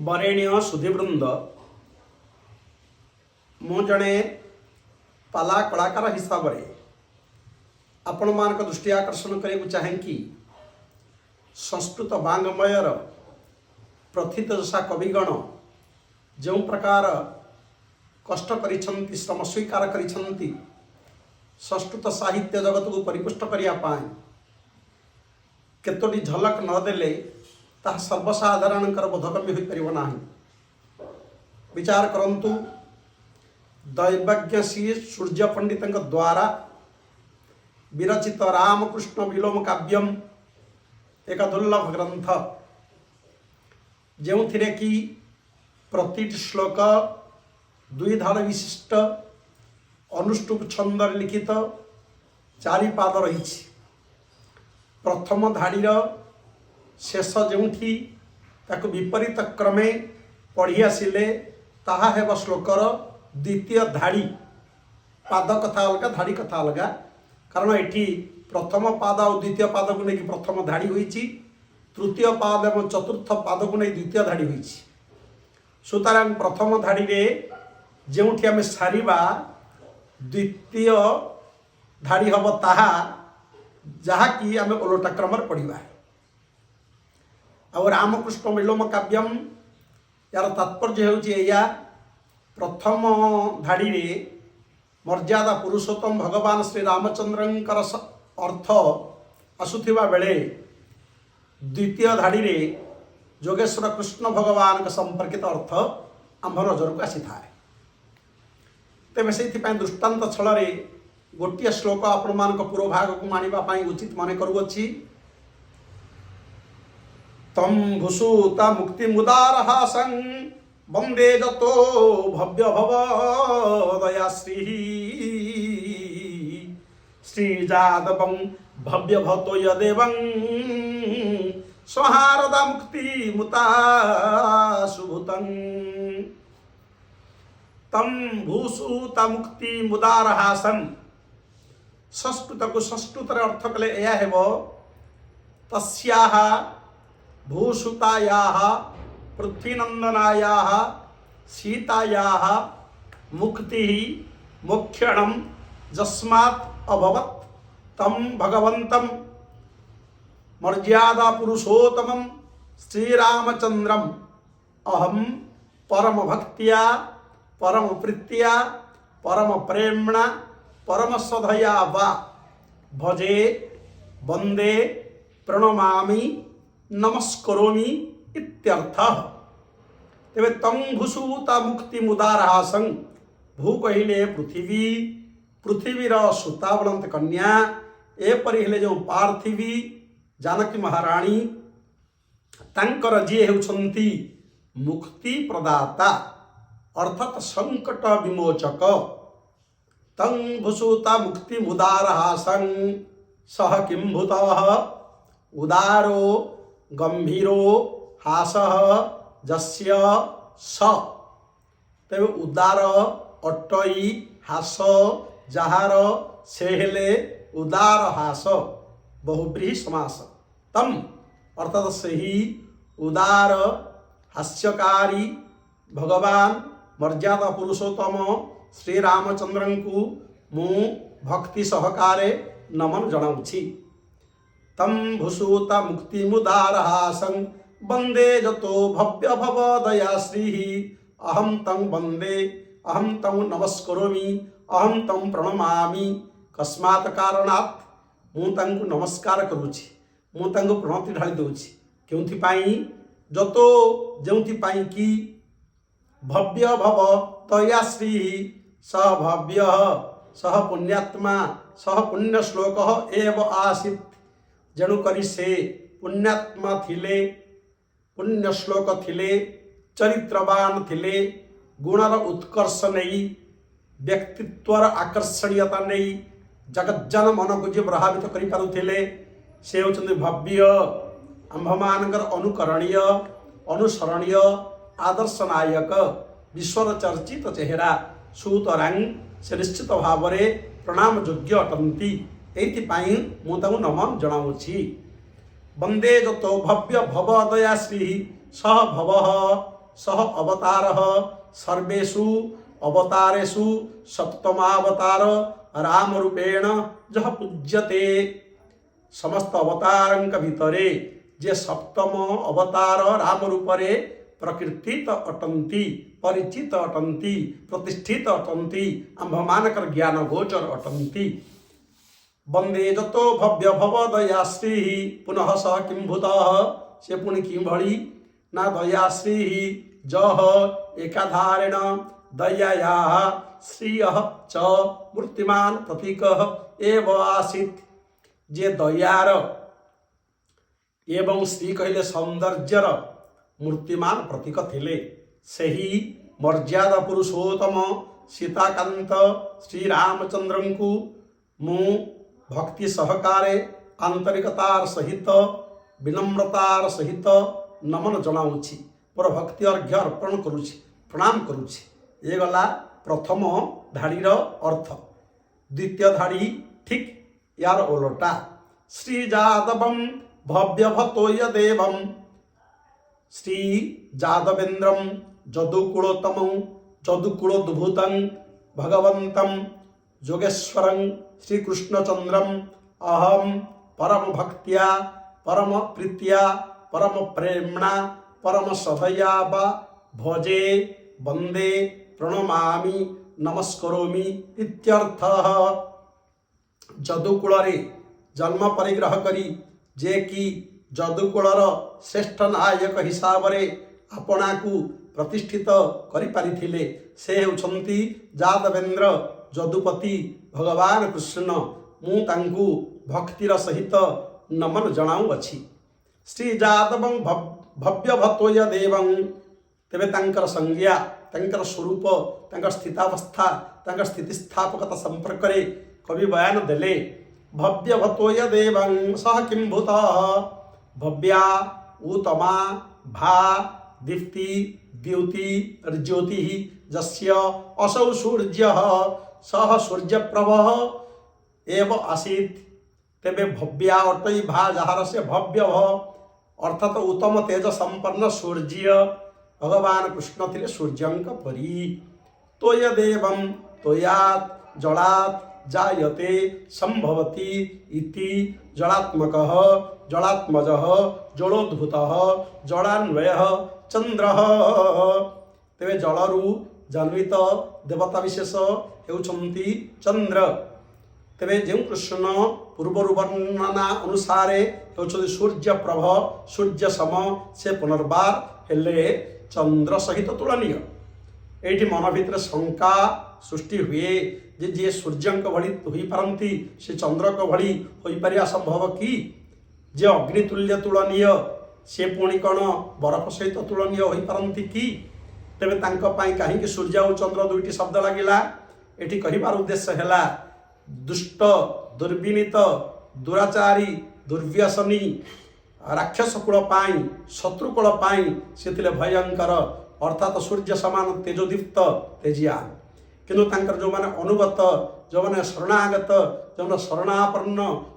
बरेण्य सुधीवृंद मु जड़े पाला कलाकार हिसाब से आपण मान दृष्टि आकर्षण करने चाहे कि संस्कृत बांगमयर प्रथितयशा कविगण जो प्रकार कष्ट करिछंती श्रम स्वीकार करिछंती संस्कृत साहित्य जगत को परिपुष्ट करने केतोटी झलक नदेले ता सर्वसाधारण बोधगम्य हो पार ना। विचार करंतु दैवज्ञ श्री सूर्य पंडित द्वारा विरचित रामकृष्ण विलोम काव्यम एक दुर्लभ ग्रंथ जो थिरे कि प्रति श्लोक द्विधाड़ विशिष्ट अनुष्टुप छंद लिखित चारि पाद रही। प्रथम धाड़ीर शेष जोठी ताको विपरीत क्रमे पढ़ी आसिले ताहा हेब श्लोकर द्वितीय धाड़ी। पाद कथा अलग धाड़ी कथा अलग कारण एठी प्रथम पाद और द्वितीय पाद को लेकिन प्रथम धाड़ी होईची, तृतीय पाद और चतुर्थ पाद को नहीं द्वितीय धाड़ी होईची। सुतरां प्रथम धाड़ी रे जोठी आमे सारिबा द्वितीय धाड़ी हब ताहा जहा कि आमे ओलोटा क्रम पढ़िबा। और रामकृष्ण विलोम काव्यम यार तात्पर्य होया प्रथम धाड़ी रे मर्यादा पुरुषोत्तम भगवान श्री रामचंद्रंकर अर्थ आसुथिबा बेले द्वितीय धाड़ी रे जोगेश्वर कृष्ण भगवान के संपर्कित अर्थ आम नजर को आसी थाए। तेज से दृष्टांत छल गोटे श्लोक आपण मान पूर्वभाग को मानिबा उचित मन करुअछि। तम भूसूता मुक्ति मुदारहासं वंदे जतो भव्य भव दयाश्री श्रीजादवं भव्य भवतो यदेवं संहारदा मुक्ति मुता सुभूतं। तम भूसूता मुक्ति मुदारहासं संस्कृत को संस्कृत अर्थ कले या हेबो तस्याः भूसुतायाः पृथ्वीनंदनायाः सीतायाः मुक्तिः मोक्षणं यस्मात् अभवत् तम भगवन्तं मर्यादा पुरुषोत्तमं श्रीरामचंद्रम अहम परम भक्तिया परम प्रीत्या परम प्रेम्णा परम सधया वा भजे वंदे प्रणमामि नमस्करोमि इत्यर्थः। तेबे तम भूसूता मुक्ति मुदारहासं भू कहिले पृथ्वी पृथ्वीर सुता बलंत कन्या एपरि हेले जो पार्थिवी जानकी महाराणी तांकर जी हेउछंती मुक्ति प्रदाता अर्थात संकट विमोचक। तं भूसूता मुक्ति मुदारहासं सह किंभूतः उदारो गंभीरो हासः जस्य स। तेबे उदार अटई हास जहार से हेले उदार हास बहुब्रीहि समास। तम अर्थात सही उदार हास्यकारी भगवान मर्यादा पुरुषोत्तम श्री रामचंद्रन को मु भक्ति सहकारे नमन जनाउछि। तम भूसूता मुक्ति मुदारहासं वंदे जतो भव्य भव दयाश्री अहम तं वंदे अहम तं नमस्करोमि अहम तं प्रणमामि। कस्मात् कारणात् मु तांको नमस्कार करुछि मु तांको प्रणति ढाली दउछि केउथि पाई जतो जेउथि पाई कि भव्य भव दयाश्री सह भव्य सह पुण्यात्मा सह पुण्य श्लोक एव आसीत्। जणु करी से पुण्यात्मा थिले पुण्य श्लोक थिले चरित्रवान थिले गुणर उत्कर्ष नहीं व्यक्तित्वर आकर्षणीयता नहीं जगज्जन मन को जी प्रभावित करि पारुथिले से होचंदी भव्य आंभमानकर अनुकरणीय अनुसरणीय आदर्श नायक विश्वर चर्चित चेहरा सुतरां से निश्चित भाव में प्रणाम योग्य अटंती। एथिपाई मु तांको नमन जनाउछि। वंदे जतो भव्य भव दयाश्री सह भव सह अवतारः सर्वेषु अवतारेषु सप्तमावतार राम रूपेण जह पूज्यते। समस्त अवतारंक भितरे जे सप्तम अवतार राम रूपरे प्रकृतित अटंती, परिचित अटंती, प्रतिष्ठित अटंती, आंभमानकर ज्ञान गोचर अटंती। वंदे जतो भव्य भव दयाश्री पुनः स किंभूतः, से पुनि कि भली ना दयाश्री जह एकाधारेण दयाया श्रियः च मूर्तिमान प्रतीक एव आसीत्। जे दयार एवं श्री कहले सौंदर्यर मूर्तिमान प्रतीक थिले, सही मर्यादा पुरुषोत्तम सीताकांत श्री रामचंद्र को मु भक्ति सहकारे आंतरिकतार सहित विनम्रतार सहित नमन जनाऊँगी, पर भक्ति अर्घ्य अर्पण करुछि, प्रणाम करुछि। ये गला प्रथम धाड़ीर अर्थ। द्वितीय धाड़ी ठीक यार ओलटा। श्री जादवम भव्य भतोय देवम श्री जादवेन्द्रम जदुकुलोत्तम जदुकुलोद्भूतं भगवंतं जोगेश्वरं श्रीकृष्णचंद्रम अहम परम भक्त्या परम प्रीत्या परम प्रेम्णा परम सदया वा भजे वंदे प्रणमामि नमस्करोमि इत्यर्थः। जदुकुल जन्म परिग्रह करी जे कि जदुकुलर श्रेष्ठ नायक हिसाब रे आपना को प्रतिष्ठित करि पारिथिले, से होछंती जादवेन्द्र जदुपति भगवान कृष्ण। मु तांकु भक्तिर सहित नमन जनाऊ अछि। श्री जादवं भव्य भतोय देवं, तेबे तांकर संज्ञा, तांकर स्वरूप, तांकर स्थितावस्था, तांकर स्थितिस्थापकता संपर्क रे कवि बयान देले। भव्य भतोय देवं सह किंभूतः, भव्या उत्तमा भा दीप्ति द्युति ज्योति जस्य असौ सूर्यः सह सूर्यप्रभः एव आसीत्। तेबे भव्या अटई भा जहार से भव्य अर्थात उत्तम तेज संपन्न सूर्य भगवान कृष्ण थिले सूर्यंक परी। तोय देवं तोयात् जलात् जायते संभवति इति जलात्मकः जलात्मजः जलोद्भूतः जलान्वयः चंद्रः। तेबे जलरू जन्मित देवता विशेष हेउछन्ति चंद्र। तेबे जो कृष्ण पूर्वर वर्णना अनुसारे हेउछन्ति सूर्य प्रभ सूर्य सम, से पुनर्बार हेले चंद्र सहित तुलनीय। एठी मन भितर शंका सृष्टि हुए जे जे सूर्यंक भली होई पारंती से चंद्रक भली होई पारिया संभव कि? जे अग्नितुल्य तुलनीय से पुणी कौन बरफ सहित तुलनीय होई पारंती कि? तेबे तांको पाई काहींकि सूर्य और चंद्र दुईटी शब्द लागिला? एठी कहिबार उद्देश्य हैला दुष्ट दुर्विनीत दुराचारी दुर्व्यसनी राक्षस कुल पाई शत्रु कुल पाई सेथिले भयंकर अर्थात सूर्य समान तेजोदीप्त तेजिया। किंतु तांकर जो माने अनुगत जो माने शरणागत जो माने शरणापन्न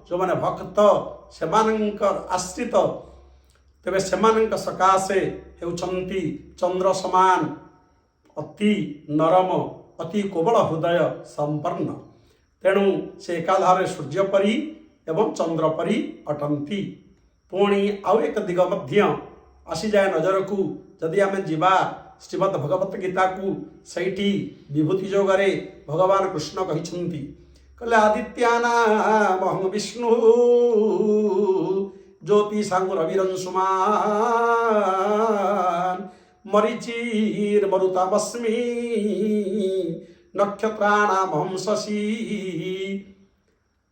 जो माने भक्त सेमानंकर आश्रित, तेबे सेमानंक सकाशे हेउछन्ति चंद्र समान अति नरम अति कोमल हृदय संपन्न। तेणु से एकाधारे सूर्य परी एवं चंद्र परी अटंती। पुणी आउ एक दिग मध्य आसी जाए नजर को, जदि आम जीवा श्रीमद् भगवत गीता को, सैठी विभूति जोगरे भगवान कृष्ण कहिछन्ति कहले आदित्यानामहं विष्णु ज्योतिषांगुरविरंशुमान् मरीचिर्मरुतामस्मि नक्षत्राणामहं शशि।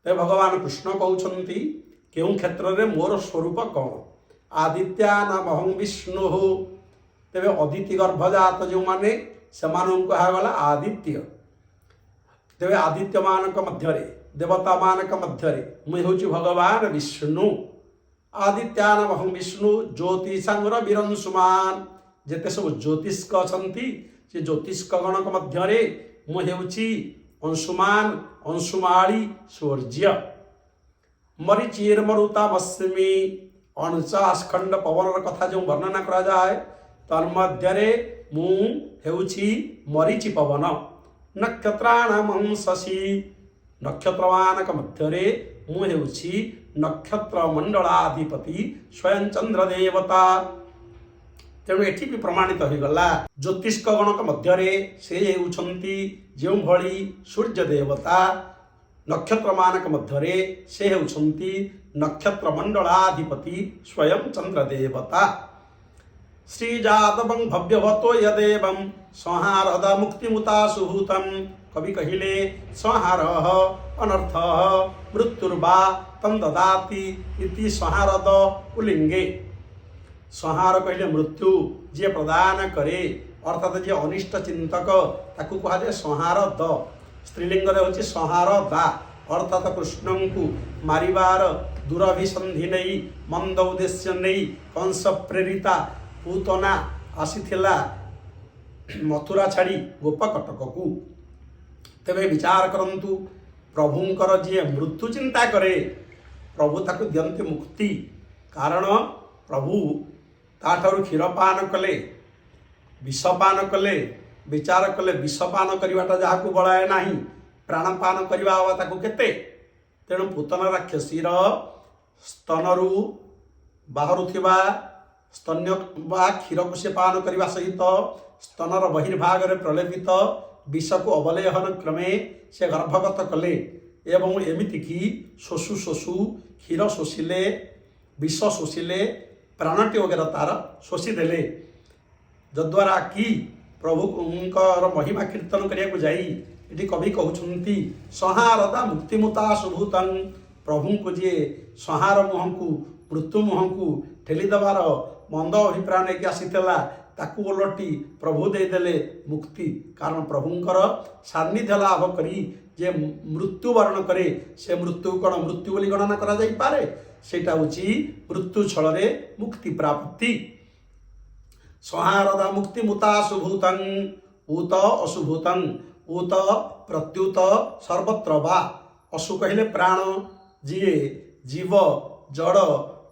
ते भगवान कृष्ण कहउछन्ति केउं क्षेत्र रे मोर स्वरूप कौन? आदित्यानामहं विष्णु। तेबे अदिति गर्भजात जो माने सेमानंकु कहागला आदित्य। तेबे आदित्य मानक मध्यरे देवता मानक मध्यरे मुई होची भगवान विष्णु। आदित्यानामहं विष्णु ज्योतिषांगर विरंशुमान। जेते सब ज्योतिष्क अछंती से ज्योतिष्क गणक मध्यरे मुई हेउची अंशुमान अंशुमाली सूर्य। मरीचिर्मरुतामस्मि 49 खंड पवन कथा जो वर्णना करा जाए तन्मध्यरे मु हेउछि मरीचि पवन नक्षत्राणां शशि नक्षत्रमानक मध्यरे मु हेउछि नक्षत्र मंडलाधिपति स्वयं चंद्र देवता। तेणु एठी भी प्रमाणित हो गला ज्योतिष गणक मध्यरे से हेउछंती जो भली सूर्य देवता नक्षत्र मानक मध्यरे से हेउछंती नक्षत्र मंडलाधिपति स्वयं चंद्र देवता। श्री जातवं भव्यवतो यदेवं संहारद मुक्तिमुता सुहूतम कवि कहिले संहारः अनर्थः मृत्युर्वा तम ददाति इति संहारद पुलिंगे। संहार कहले मृत्यु जे प्रदान करे अर्थात जे अनिष्ट चिंतक ताकू कहुए संहार द स्त्रीलिंग होची संहार दा अर्थात कृष्ण को मारिबार दुरभिसंधि नहीं मंद उद्देश्य नहीं कंस प्रेरिता पूतना आसीथिला मथुरा छाड़ी गोपकटक को। तेबे विचार करंतु प्रभुंकर जी मृत्यु चिंता करे प्रभु ताकू दियंते मुक्ति कारण प्रभु ताठारु क्षीरपान कले विषपान कले विचार कले विषपान करवाटा जहाँ को बड़ाए नहीं प्राणपान करवा ताकू केते। तेणु पूतना राक्षसीर स्तनरू बाहरुथिबा स्तन्य बा क्षीर को से पान करने सहित स्तनर बहिर्भाग में प्रलेपित विष को अवलेहन क्रमे से गर्भगत कले एवं एमितिकी शोषु शोषु क्षीर शोषिले विष शोषिले प्राणटी वगैरह तार शोषिदेले जद्वारा कि प्रभुंकर महिमा कीर्तन करने जाई ये कवि कहते संहारदा मुक्तिमुता सुभूतं प्रभु को जी संहार मुह को मृत्यु मुह को ठेलीदेवार मंद अभिप्राय नहीं आसीला ताकू ओलटी प्रभु देदेले मुक्ति कारण प्रभुंकर सान्निध्य लाभ करी जे मृत्यु वर्ण करे से मृत्यु कौन मृत्यु बोली गणना करा जाई पारे सेटा होची मृत्यु छल मुक्ति प्राप्ति। संहारदा मुक्ति मुता सुभूतं उत अशुभूतं उत प्रत्युत सर्वत्र वा अशु कहले प्राण जीए जीव जड़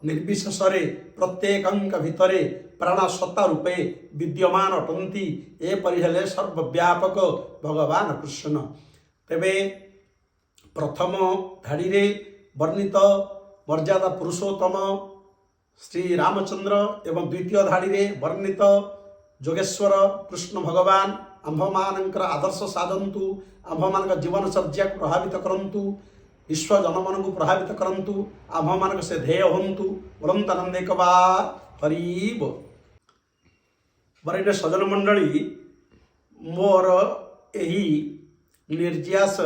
निर्विशेषरे प्रत्येकंक भितरे प्राण सत्ता रूपे विद्यमान अटंती एपरि हेले सर्वव्यापक भगवान कृष्ण। तेबे प्रथम धाड़ी रे वर्णित मर्यादा पुरुषोत्तम श्री रामचंद्र एवं द्वितीय धाड़ी रे वर्णित जोगेश्वर कृष्ण भगवान आंभमानंकर आदर्श साधंतु आंभमानक जीवनचर्या को प्रभावित करंतु विश्व जनमन को प्रभावित करंतु आंभमानक से ध्येय हंतु बोलंत आनंद एक बार हरिब। बरेड सजन मंडली मोर एही निर्यास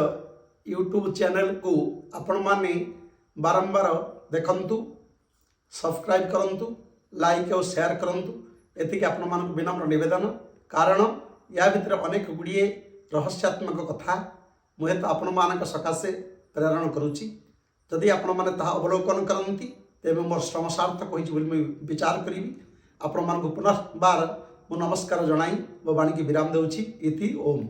यूट्यूब चैनल को आपण माने बारंबार देखंतु सब्सक्राइब करंतु लाइक और शेयर करंतु एतिके आपण मानक विनम्र निवेदन कारण या भितर अनेक गुड़िए रहस्यात्मक कथा मुहे तो आपण मानक सकाशे प्रेरण करुच्ची जदि आपण माने ताहा अवलोकन करंती तेबे मोर श्रम सार्थक होइछि बोली मैं विचार करिवि। आपण मानक पुनः बार मु नमस्कार जणाई मो वाणी की विराम देउछि इति ओम।